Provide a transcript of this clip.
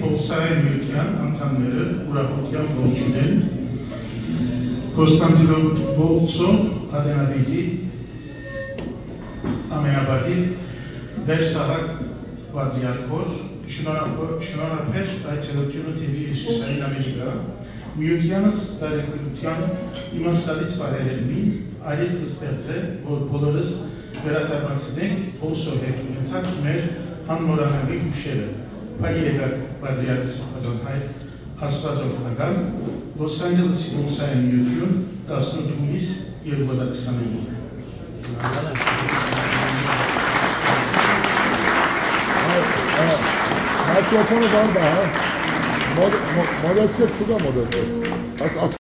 Պոլսային միության անդամները ուրախությամբ ողջունել Կոստանդինոպոլսո Ադենադիկի ամենաբադիկ Դեր Սահակ Պատրիարքոր շնորհապեր այցելությունը TV Հիսուսային Ամերիկա միությանս տարեկրության իմաստալից բարերելմին այրիտ կստեղծել, որ բոլորս վերաթարվածնենք ոսո հետ ունեցած մեր անմոռանալի հուշերը Փարի եկակ Պատրիարք Սրբազան Աստվածօգնական Լոս Անջելեսի Պոլսային միություն 18 հունիս 2025 Mikrofonu var da ha. Model çek, bu da model çek.